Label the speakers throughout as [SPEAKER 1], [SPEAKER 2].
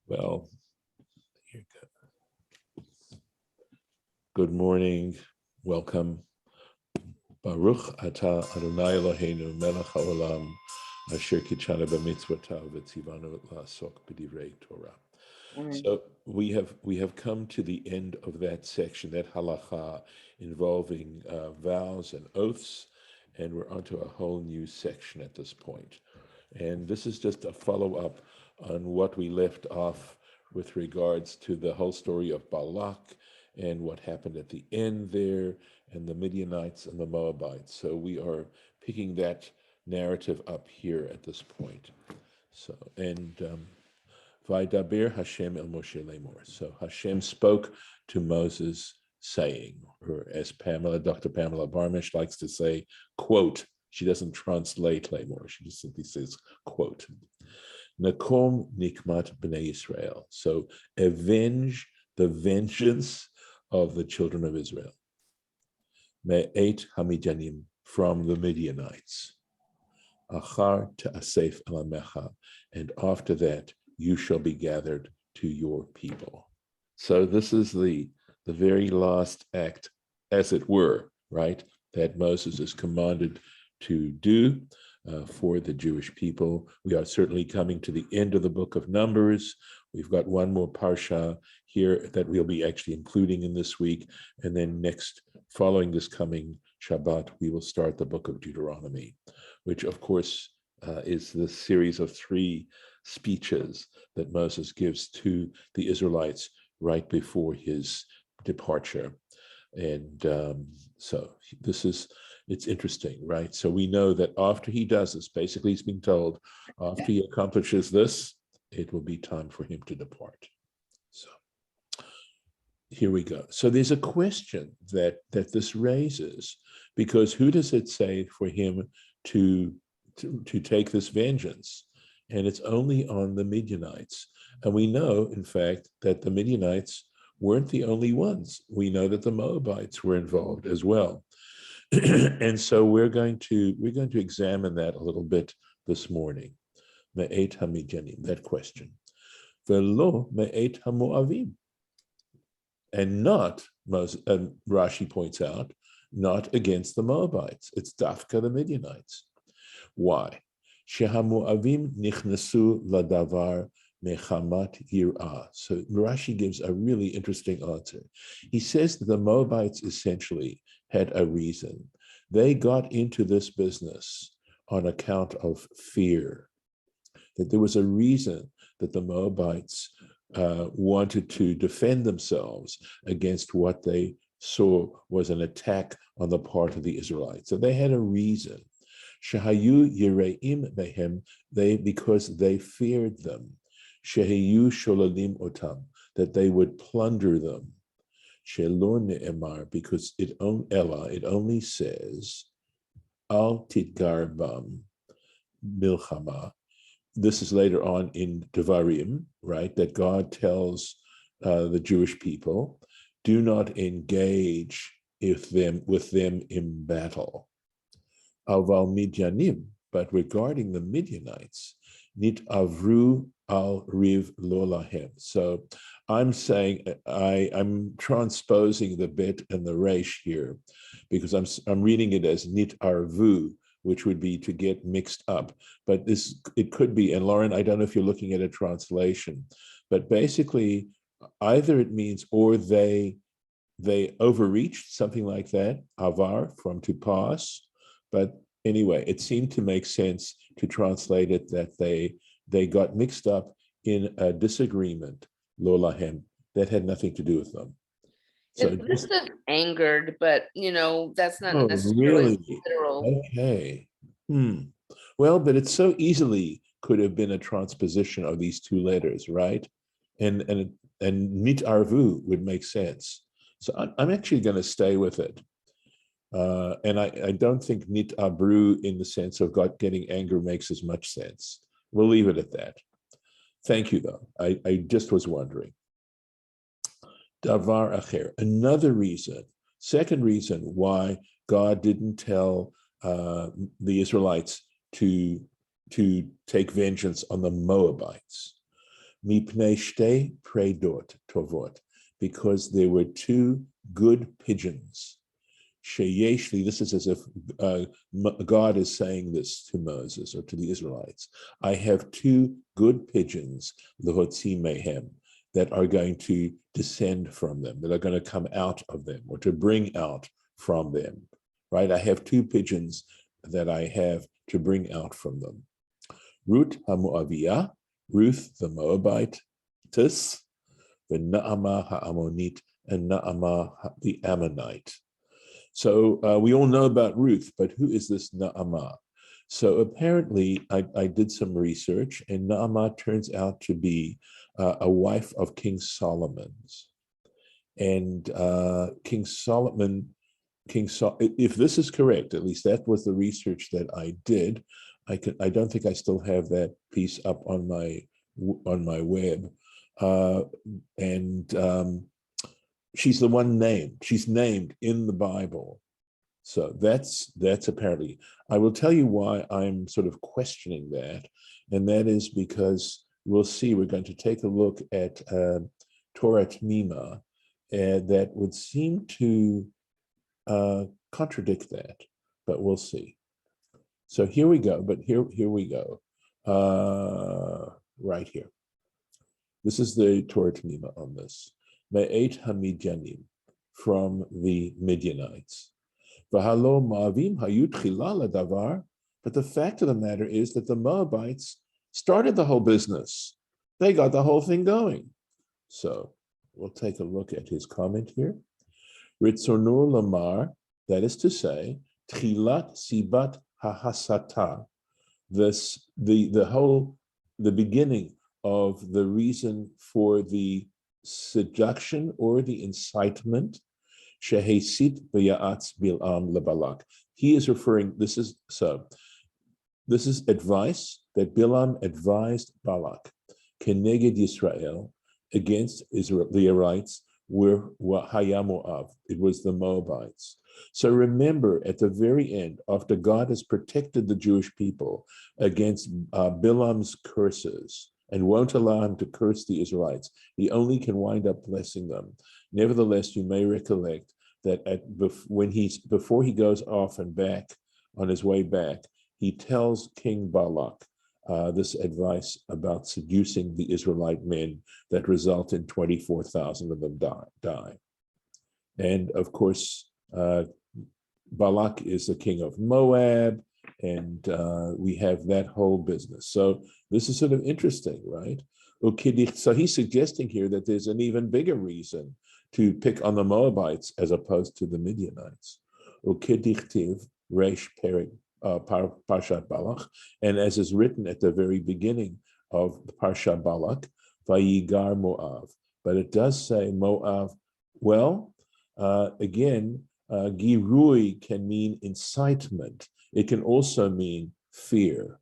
[SPEAKER 1] Well, here you go. Good morning. Welcome. Baruch atah Adonai Eloheinu melech haolam asher kitshanu b'mitzvotav v'tzivanu la'asok b'divrei Torah. So we have come to the end of that section, that halacha involving vows and oaths, and we're onto a whole new section at this point. And this is just a follow-up on what we left off with regards to the whole story of Balak and what happened at the end there, and the Midianites and the Moabites. So we are picking that narrative up here at this point. So, and Vaydaber Hashem el Moshe lemor. So Hashem spoke to Moses saying, or as Dr. Pamela Barmish likes to say, quote, she doesn't translate lemor, she just simply says, quote, Nakom nikmat b'nei Yisrael. So avenge the vengeance of the children of Israel. Me'et hamidianim, from the Midianites. Achar ta'asef alamecha, and after that you shall be gathered to your people. So this is the very last act, as it were, right, that Moses is commanded to do for the Jewish people. We are certainly coming to the end of the book of Numbers. We've got one more Parsha here that we'll be actually including in this week. And then next, following this coming Shabbat, we will start the book of Deuteronomy, which of course is the series of 3 speeches that Moses gives to the Israelites right before his departure. And so it's interesting, right? So we know that after he does this, basically he's being told, after he accomplishes this, it will be time for him to depart. So here we go. So there's a question that this raises, because who does it say for him to take this vengeance? And it's only on the Midianites. And we know, in fact, that the Midianites weren't the only ones. We know that the Moabites were involved as well. And so we're going to examine that a little bit this morning. Me'et hamidianim, that question. Velo me'et hamoavim. And not, Rashi points out, not against the Moabites. It's dafka the Midianites. Why? Shehamoavim nichnasu ladavar mechamat yir'ah. So Rashi gives a really interesting answer. He says that the Moabites essentially had a reason. They got into this business on account of fear, that there was a reason that the Moabites wanted to defend themselves against what they saw was an attack on the part of the Israelites. So they had a reason. Shahayu yireim behem, because they feared them. Shehayu sholalim otam, that they would plunder them. Shelo ne'emar, because it only says, al titgar bam milchama. This is later on in Devarim, right, that God tells the Jewish people, do not engage with them in battle. Aval Midyanim, but regarding the Midianites, nit avru al riv lo lahem. So I'm saying, I'm transposing the bet and the resh here, because I'm reading it as nit arvu, which would be to get mixed up. But it could be, and Lauren, I don't know if you're looking at a translation, but basically either it means, or they overreached, something like that, avar, from to pass. But anyway, it seemed to make sense to translate it that they got mixed up in a disagreement, lo lahem, that had nothing to do with them. So
[SPEAKER 2] this is angered, but that's not necessarily literal.
[SPEAKER 1] Okay. Well, but it so easily could have been a transposition of these 2 letters, right? And nit arvu would make sense. So I'm actually going to stay with it. And I don't think nit abru in the sense of God getting anger makes as much sense. We'll leave it at that. Thank you, though. I just was wondering. Davar acher, another reason, second reason why God didn't tell the Israelites to take vengeance on the Moabites. mipnei shtei predot tovot, because there were two good pigeons. Sheyeshli, this is as if God is saying this to Moses or to the Israelites. I have two good pigeons, lehotzi mehem, that are going to descend from them, that are going to come out of them, or to bring out from them, right? I have two pigeons that I have to bring out from them. Ruth HaMoaviyah, Ruth the Moabitess, the Naamah HaAmmonit, and Naamah the Ammonite. So we all know about Ruth, but who is this Naamah? So apparently I did some research, and Naamah turns out to be a wife of King Solomon's. And King Solomon, if this is correct, at least that was the research that I did. I don't think I still have that piece up on my web. She's the one named. She's named in the Bible. So that's apparently. I will tell you why I'm sort of questioning that, and that is because we'll see. We're going to take a look at Torah Temimah, that would seem to contradict that, but we'll see. So here we go. But here we go. Right here. This is the Torah Temimah on this. Me'et Hamidyanim, from the Midianites. V'halo Moavim hayut chila ladavar. But the fact of the matter is that the Moabites started the whole business. They got the whole thing going. So we'll take a look at his comment here. Ritzonu lamar, that is to say, tchilat sibat hahasata, the beginning of the reason for the seduction or the incitement, shehesit b'ya'atz bil'am lebalak. He is referring, this is advice that Bilam advised Balak, keneged Yisrael, against Israel, the Israelites, were Hayamoav. It was the Moabites. So remember, at the very end, after God has protected the Jewish people against Bilam's curses and won't allow him to curse the Israelites, he only can wind up blessing them. Nevertheless, you may recollect that before he goes off and back on his way back, he tells King Balak this advice about seducing the Israelite men that result in 24,000 of them die. And of course, Balak is the king of Moab, and we have that whole business. So this is sort of interesting, right? So he's suggesting here that there's an even bigger reason to pick on the Moabites as opposed to the Midianites. Ukidichtiv Reish Perik Parshat Balak, and as is written at the very beginning of the Parshat Balak, Vayigar Moav. But it does say Moav. Well, again, Girui can mean incitement. It can also mean fear.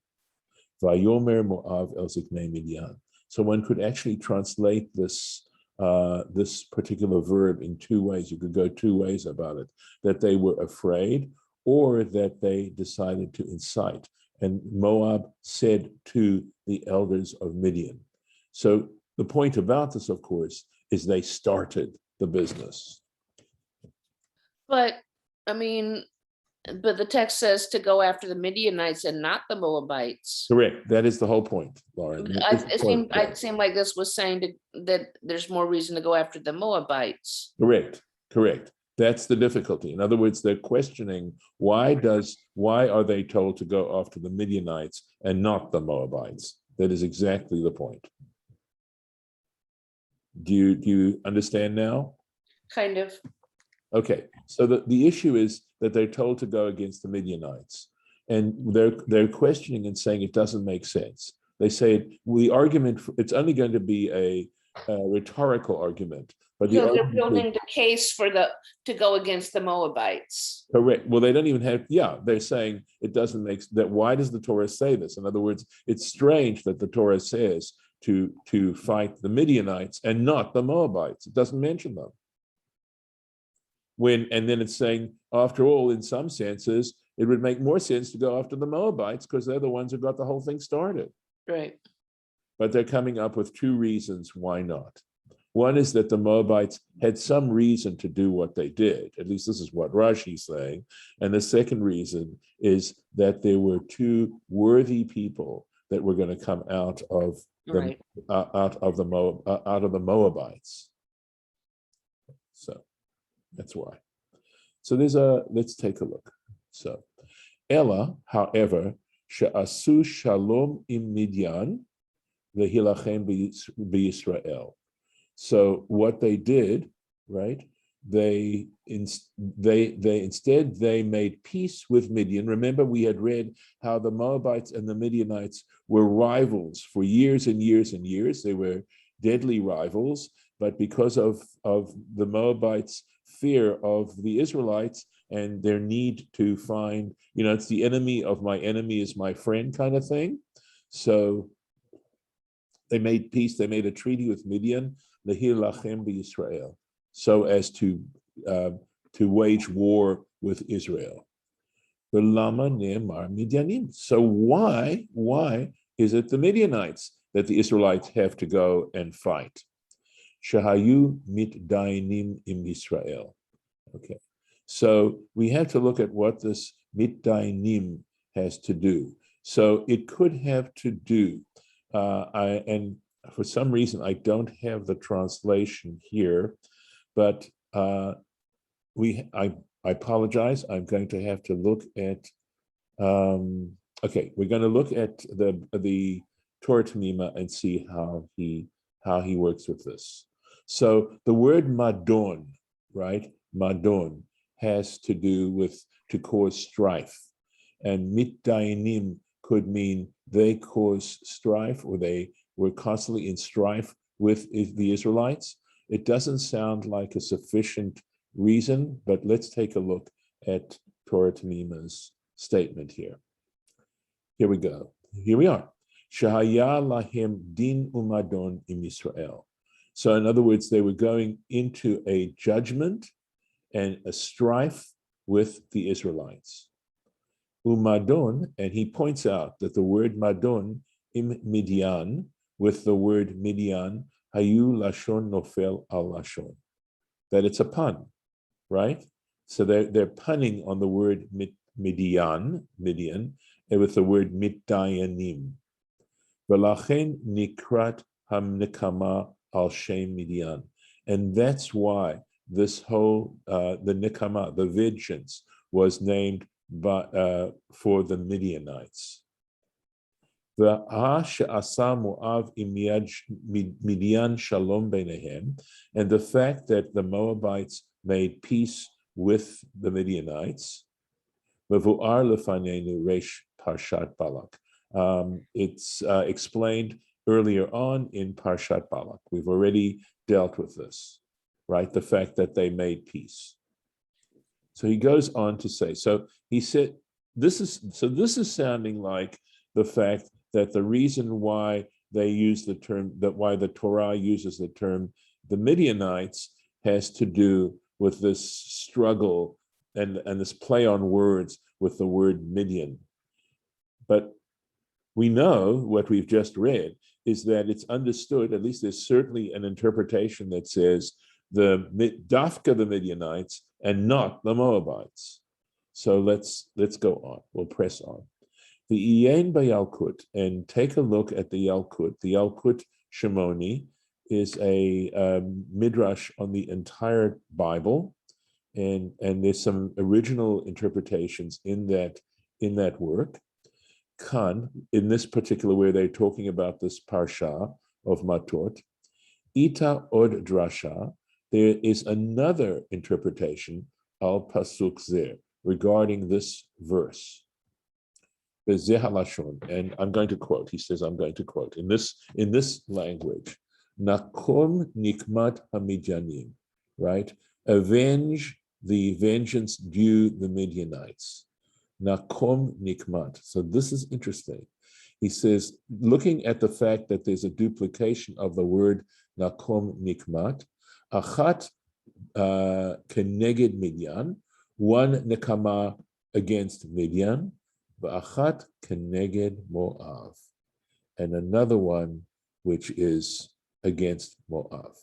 [SPEAKER 1] Vayomer Moav El Ziknei Midian. So one could actually translate this particular verb in two ways. You could go two ways about it: that they were afraid, or that they decided to incite. And Moab said to the elders of Midian. So the point about this, of course, is they started the business.
[SPEAKER 2] But the text says to go after the Midianites and not the Moabites.
[SPEAKER 1] Correct. That is the whole point, Lauren.
[SPEAKER 2] It seemed like this was saying that there's more reason to go after the Moabites.
[SPEAKER 1] Correct. That's the difficulty. In other words, they're questioning why are they told to go after the Midianites and not the Moabites? That is exactly the point. Do you understand now?
[SPEAKER 2] Kind of.
[SPEAKER 1] Okay, so the issue is that they're told to go against the Midianites, and they're questioning and saying it doesn't make sense. They say the argument, it's only going to be a rhetorical argument. But
[SPEAKER 2] so they're building the case to go against the Moabites.
[SPEAKER 1] Correct. Well, they don't even have, they're saying it doesn't make that. Why does the Torah say this? In other words, it's strange that the Torah says to fight the Midianites and not the Moabites. It doesn't mention them. And then it's saying, after all, in some senses, it would make more sense to go after the Moabites because they're the ones who got the whole thing started.
[SPEAKER 2] Right.
[SPEAKER 1] but they're coming up with two reasons why not. One is that the Moabites had some reason to do what they did. At least this is what Rashi's saying. And the second reason is that there were two worthy people that were going to come out of the Moabites. So that's why. So let's take a look. So Ella, however, she'asu shalom im Midian v'hilachem b'Yisrael. So what they did, right? They instead made peace with Midian. Remember, we had read how the Moabites and the Midianites were rivals for years and years and years. They were deadly rivals, but because of the Moabites' fear of the Israelites and their need to find, it's the enemy of my enemy is my friend kind of thing. So they made peace. They made a treaty with Midian, Lehir Lachem b'Yisrael, so as to wage war with Israel. V'lama ne'emar Midianim. So why is it the Midianites that the Israelites have to go and fight? Shahayu mitdainim im Yisrael. Okay, so we have to look at what this mitdainim has to do. So it could have to do, and for some reason I don't have the translation here, but I apologize. I'm going to have to look at. Okay, we're going to look at the Torah Temimah and see how he works with this. So the word madon, right? Madon has to do with to cause strife, and mitdainim could mean they cause strife or they were constantly in strife with the Israelites. It doesn't sound like a sufficient reason, but let's take a look at Torah Temimah's statement here. Here we go. Here we are. Shahaya lahem din umadon im Yisrael. So in other words, they were going into a judgment and a strife with the Israelites. Umadon, and he points out that the word madon im Midian, with the word Midian, hayu lashon nofel al lashon, that it's a pun, right? So they're punning on the word Midian, and with the word mitdayanim. V'lachen nikrat hamnikama al shem Midian, and that's why this whole the nikama, the vengeance, was named for the Midianites. And the fact that the Moabites made peace with the Midianites, it's explained earlier on in Parshat Balak. We've already dealt with this, right? The fact that they made peace. So he goes on to say, so he said, this is sounding like the fact that the reason why they use the term, that why the Torah uses the term the Midianites has to do with this struggle and this play on words with the word Midian. But we know what we've just read is that it's understood, at least there's certainly an interpretation that says the Dafka, the Midianites, and not the Moabites. So let's go on. We'll press on. The Iyen Bayalkut, and take a look at the Yalkut. The Yalkut Shimoni is a midrash on the entire Bible, and there's some original interpretations in that work. Kan, in this particular where they're talking about this parsha of Mattot, Ita od drasha, there is another interpretation al pasuk zeh regarding this verse. And I'm going to quote. He says, I'm going to quote in this language. Nakom nikmat hamidyanim, right? Avenge the vengeance due the Midianites. Nakom nikmat. So this is interesting. He says, looking at the fact that there's a duplication of the word nakom nikmat, achat keneged Midian, one nekama against Midian, v'achat keneged Moav, and another one which is against Moab.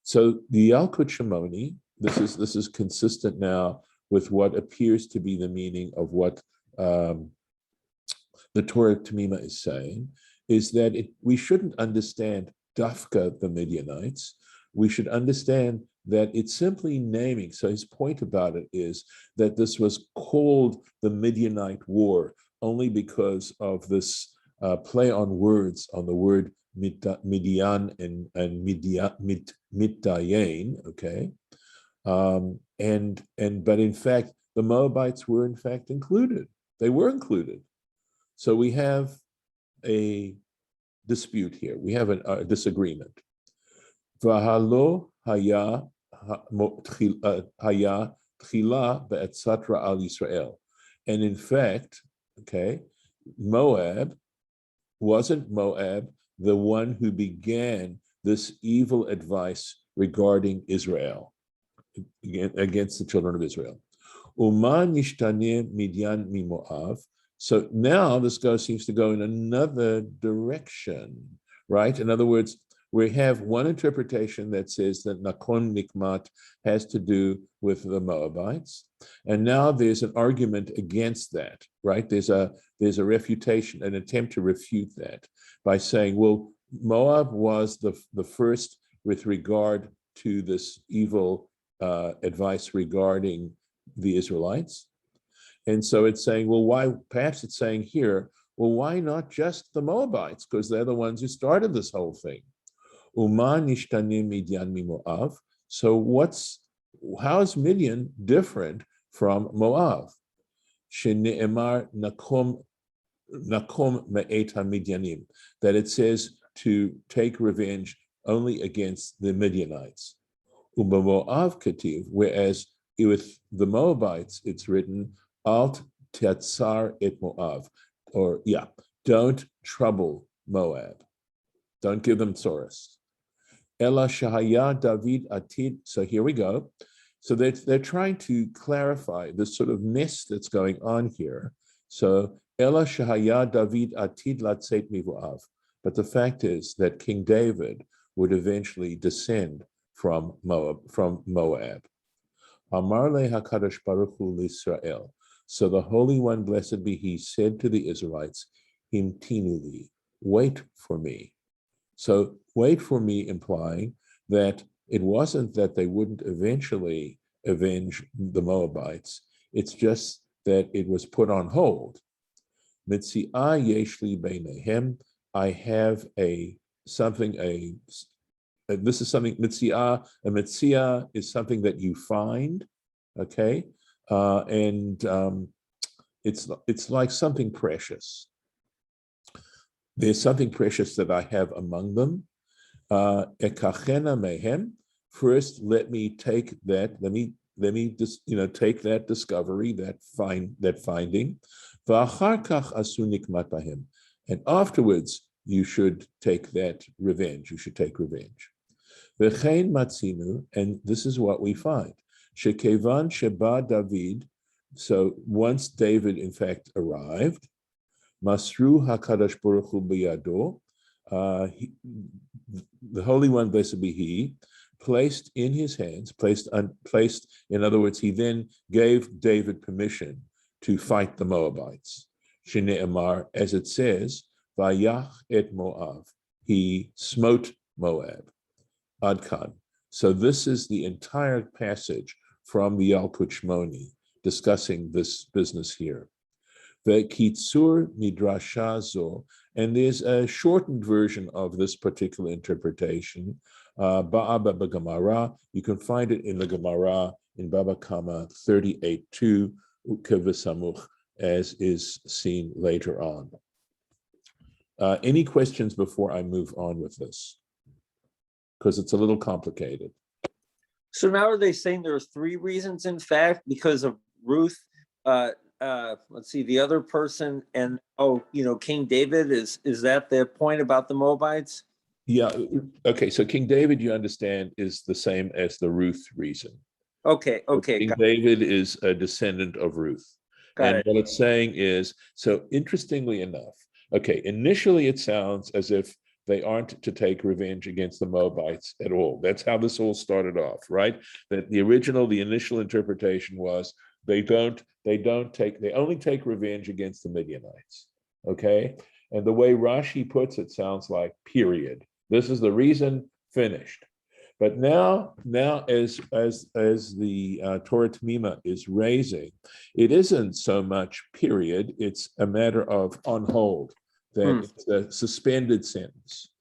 [SPEAKER 1] So the Yalkut Shimoni, this is consistent now with what appears to be the meaning of what the Torah Temimah is saying, is that we shouldn't understand Dafka, the Midianites. We should understand that it's simply naming. So his point about it is that this was called the Midianite War only because of this play on words on the word Midian and Middayin, okay? But in fact, the Moabites were in fact included. They were included. So we have a dispute here. We have a disagreement. V'halo haya tchila be'etzatra al Yisrael. And in fact, okay, wasn't Moab the one who began this evil advice regarding Israel, against the children of Israel. Uma nishtane Midian mi Moab. So now this seems to go in another direction, right? In other words, we have one interpretation that says that Nakon Nikmat has to do with the Moabites, and now there's an argument against that, right? There's a refutation, an attempt to refute that by saying, well, Moab was the first with regard to this evil advice regarding the Israelites. And so it's saying, well, why? Perhaps it's saying here, well, why not just the Moabites? Because they're the ones who started this whole thing. Uma nishtane Midian mi Moab. So how is Midian different from Moab? Shene'emar nakom me'et ha-Midyanim, that it says to take revenge only against the Midianites. Uba Moab kativ, whereas with the Moabites, it's written, alt tetzar et Moab, or don't trouble Moab. Don't give them tzoros. Ela shahaya David atid. So here we go. So they're trying to clarify this sort of mess that's going on here. So Ela shahaya David atid latzet mivoav. But the fact is that King David would eventually descend from Moab. Amar le HaKadosh Baruch Hu l'Israel. So the Holy One, blessed be He, said to the Israelites, Himtinu li, wait for me. So wait for me, implying that it wasn't that they wouldn't eventually avenge the Moabites. It's just that it was put on hold. Mitzi'ah yeshli beinehem. I have this is something, mitzi'ah, a mitzi'ah is something that you find, okay? It's like something precious. There's something precious that I have among them. Ekachena mehem. First, let me take that. Let me just take that discovery, that finding. V'achar kach asu nikmat bahem. And afterwards, you should take that revenge. You should take revenge. V'chein matzinu, and this is what we find. Shekevan sheba David. So once David, in fact, arrived, Masru HaKadosh Baruch Hu b'yado, the Holy One, blessed be He, placed in his hands, in other words, he then gave David permission to fight the Moabites. Shene'emar, as it says, Vayach et Moab, he smote Moab. Adkan. So this is the entire passage from the Yalkut Shimoni discussing this business here. Ve'kitzur midrasha zo, and there's a shortened version of this particular interpretation. Ba'aba b'Gemara, you can find it in the Gemara in Baba Kama 38:2 Ukevisamuch, as is seen later on. Any questions before I move on with this? Because it's a little complicated.
[SPEAKER 3] So now are they saying there are three reasons, in fact, because of Ruth? Let's see, the other person, and King David, is that the point about the Moabites?
[SPEAKER 1] Yeah. Okay. So King David, you understand, is the same as the Ruth reason.
[SPEAKER 3] Okay.
[SPEAKER 1] King David is a descendant of Ruth. What it's saying is, so interestingly enough, okay, initially it sounds as if they aren't to take revenge against the Moabites at all. That's how this all started off, right? That the initial interpretation was they only take revenge against the Midianites. Okay. And the way Rashi puts it sounds like period. This is the reason, finished. But now as the Torah Temimah is raising, it isn't so much period, it's a matter of on hold, that it's a suspended sentence.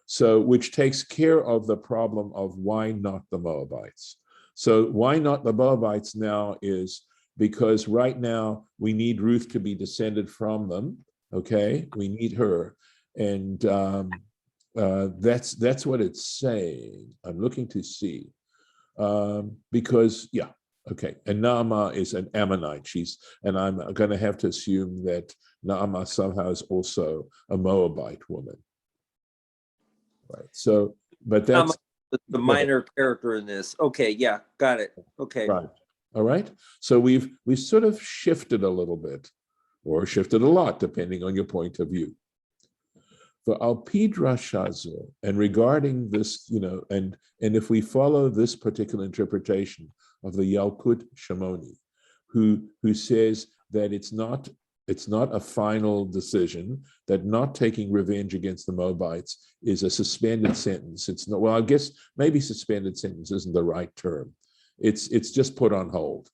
[SPEAKER 1] So, which takes care of the problem of why not the Moabites. So why not the Moabites now is because right now we need Ruth to be descended from them, okay? We need her. And that's what it's saying. I'm looking to see. Because, yeah, okay. And Naamah is an Ammonite. And I'm going to have to assume that Naamah somehow is also a Moabite woman. Right. So, but that's
[SPEAKER 3] the minor character in this. Okay, yeah, got it. Okay.
[SPEAKER 1] Right. All right. So we've sort of shifted a little bit, or shifted a lot, depending on your point of view. For Alpid Rashazu, and regarding this, and if we follow this particular interpretation of the Yalkut Shimoni, who says that it's not a final decision, that not taking revenge against the Moabites is a suspended sentence. It's not, well, I guess maybe suspended sentence isn't the right term. It's just put on hold,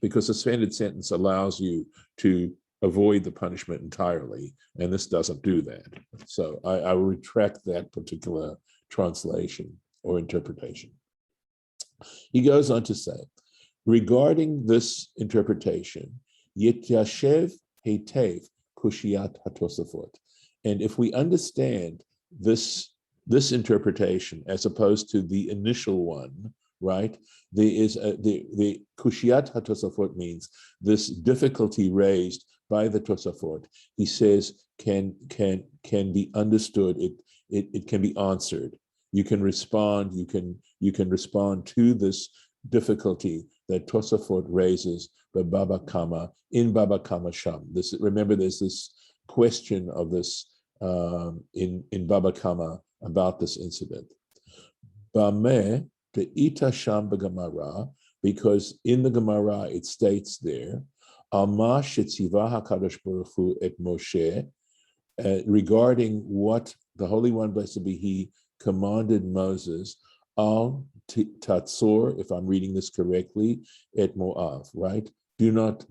[SPEAKER 1] because a suspended sentence allows you to avoid the punishment entirely, and this doesn't do that. So I retract that particular translation or interpretation. He goes on to say, regarding this interpretation, Yityashev Heitev Kushiat HaTosafot. And if we understand this interpretation as opposed to the initial one, right? There is the Kushiat HaTosafot means this difficulty raised by the Tosafot. He says can be understood. It can be answered. You can respond. You can respond to this difficulty that Tosafot raises by Baba Kama in Baba Kama Sham. Remember, there's this question of this in Baba Kama about this incident. Bameh Ita Sham Gemara, because in the Gemara it states there, Alma Shetziva HaKadosh Baruch Hu et Moshe, regarding what the Holy One, blessed be He, commanded Moses, Al Tatzor, if I'm reading this correctly, et Moav, right? Do not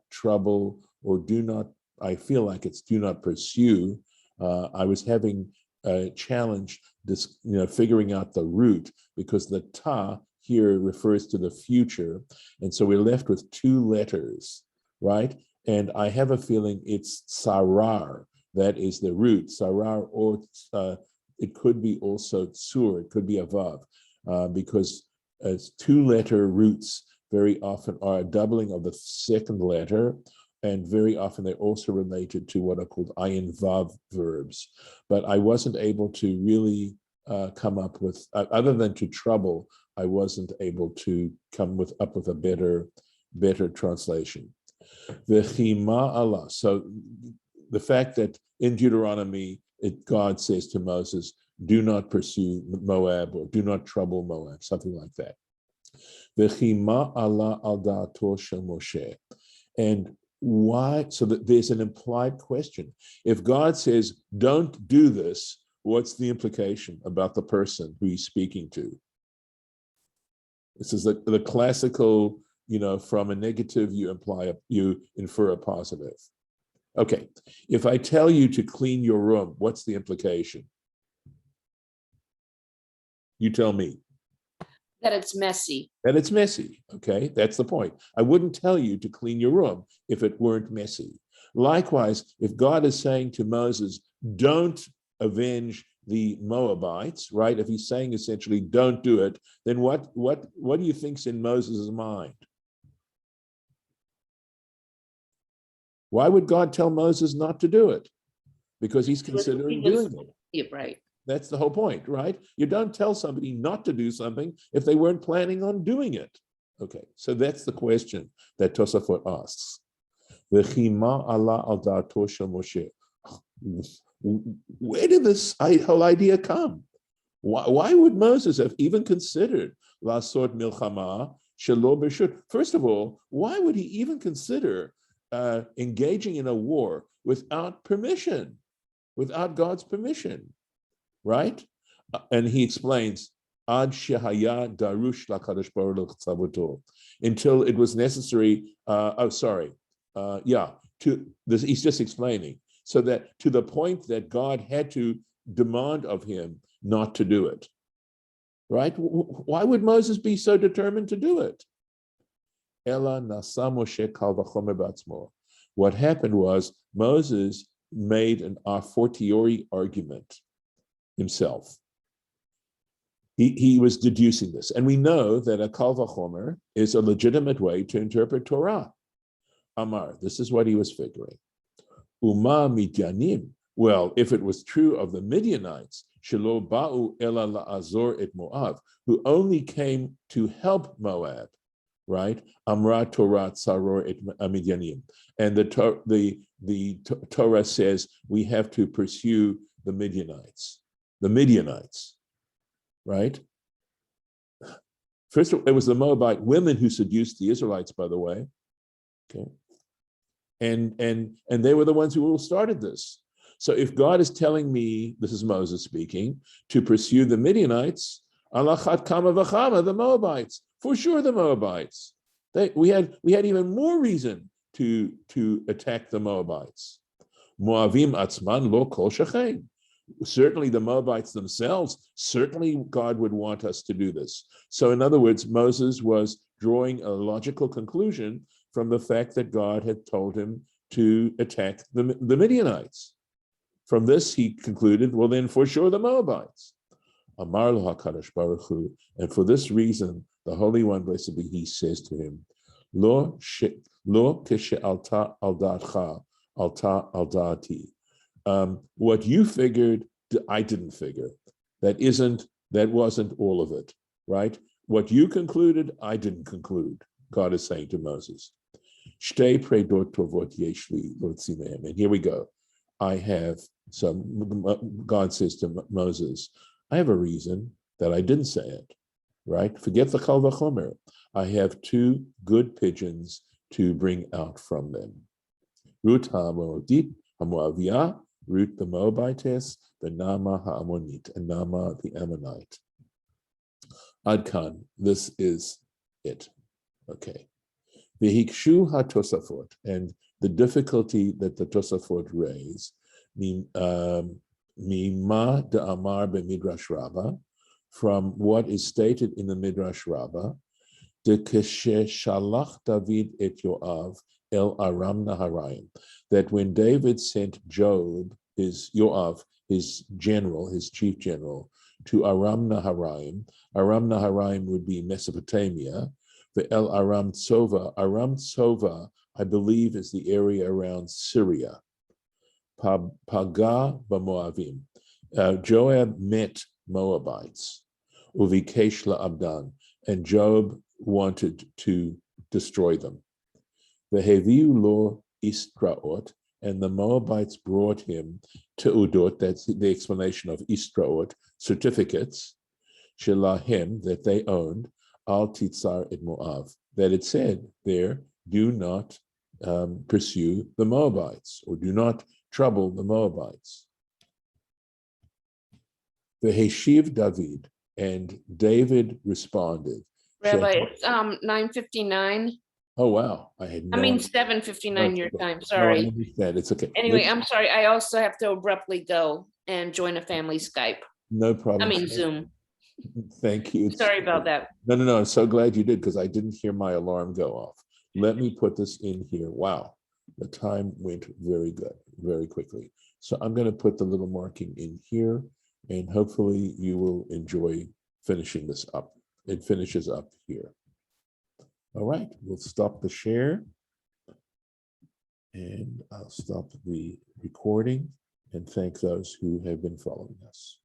[SPEAKER 1] trouble, or do not, I feel like it's do not pursue. I was having a challenge figuring out the root, because the ta here refers to the future, and so we're left with two letters, right? And I have a feeling it's sarar, that is the root, sarar, or it could be also tsur, it could be a vav, because as two-letter roots very often are a doubling of the second letter, and very often they're also related to what are called ayin vav verbs. But I wasn't able to really come up with, other than to trouble, I wasn't able to come up with a better translation. V'chima Allah. So the fact that in Deuteronomy, God says to Moses, do not pursue Moab, or do not trouble Moab, something like that. V'chima Allah al da'ato shel Moshe. And why? So that there's an implied question. If God says, don't do this, what's the implication about the person who he's speaking to? This is the classical, from a negative, you infer a positive. Okay, if I tell you to clean your room, what's the implication? You tell me.
[SPEAKER 2] That it's messy.
[SPEAKER 1] That it's messy, okay? That's the point. I wouldn't tell you to clean your room if it weren't messy. Likewise, if God is saying to Moses, don't avenge the Moabites, right? If he's saying essentially, don't do it, then what do you think's in Moses' mind? Why would God tell Moses not to do it? Because he's considering doing it.
[SPEAKER 2] Yeah, right.
[SPEAKER 1] That's the whole point, right? You don't tell somebody not to do something if they weren't planning on doing it. Okay, so that's the question that Tosafot asks. V'chima Allah al da'ato shel Moshe. Where did this whole idea come? Why would Moses have even considered Lasot Milchama Shelo B'Reshut? First of all, why would he even consider engaging in a war without permission, without God's permission, right? And he explains, Ad Shehaya Darush LaKadosh Baruch Hu Tzavoto, until it was necessary. He's just explaining, so that to the point that God had to demand of him not to do it, right? Why would Moses be so determined to do it? What happened was Moses made an a fortiori argument himself. He was deducing this. And we know that a kal vachomer is a legitimate way to interpret Torah. Amar, this is what he was figuring. Uma midyanim. Well, if it was true of the Midianites, shelo ba'u ela la'azor et Moav, who only came to help Moab, right? Amra Torah tzaror et Midyanim. And the Torah says we have to pursue the Midianites, right? First of all, it was the Moabite women who seduced the Israelites, by the way. Okay. And they were the ones who started this. So if God is telling me, this is Moses speaking, to pursue the Midianites, alachat kama v'chama, the Moabites, for sure the Moabites. We had even more reason to attack the Moabites. Moavim atzman lo kol shechein. Certainly the Moabites themselves, certainly God would want us to do this. So in other words, Moses was drawing a logical conclusion from the fact that God had told him to attack the Midianites. From this, he concluded, well, then for sure the Moabites. Amar lo HaKadosh Baruch Hu, and for this reason, the Holy One, blessed be He, says to him, Lo keshe alta al da'atcha, alta al da'ati. What you figured, I didn't figure. That wasn't all of it, right? What you concluded, I didn't conclude. God is saying to Moses, Shtei predot tovot yesh li l'tzi mehem. And here we go. I have God says to Moses, I have a reason that I didn't say it, right? Forget the kal vachomer. I have two good pigeons to bring out from them. Ruth ha'Moabit, ha'Moaviyah, Ruth the Moabitess, the Nama ha'Ammonit, and Nama the Ammonite. Adkan, this is it. Okay. The Hikshu HaTosafot, and the difficulty that the Tosafot raise, Mima de Amar be Midrash Rabbah, from what is stated in the Midrash Rabbah, de Keshe Shalach David et Yoav el Aram Naharaim, that when David sent Yoav, his general, his chief general, to Aram Naharaim would be Mesopotamia, the El Aram Tzova, I believe, is the area around Syria. Paga b'Moavim. Joab met Moabites. Uvikesh la'abdan. And Job wanted to destroy them. Veheviu lo istraot. And the Moabites brought him te'udot, that's the explanation of istraot, certificates, shelahem, that they owned, al titzar et Moav, that it said there, do not pursue the Moabites, or do not trouble the Moabites. The Heshiv David, and David responded.
[SPEAKER 2] Rabbi, it's 9:59.
[SPEAKER 1] Oh wow, I had no.
[SPEAKER 2] I mean
[SPEAKER 1] idea.
[SPEAKER 2] 7:59 your time.
[SPEAKER 1] No, I
[SPEAKER 2] Sorry.
[SPEAKER 1] understand. It's okay.
[SPEAKER 2] Anyway, I'm sorry. I also have to abruptly go and join a family Skype.
[SPEAKER 1] No problem.
[SPEAKER 2] I mean Zoom.
[SPEAKER 1] Thank you.
[SPEAKER 2] Sorry about that.
[SPEAKER 1] No. I'm so glad you did, because I didn't hear my alarm go off. Let me put this in here. Wow, the time went very good, very quickly. So I'm going to put the little marking in here, and hopefully you will enjoy finishing this up. It finishes up here. All right, we'll stop the share, and I'll stop the recording and thank those who have been following us.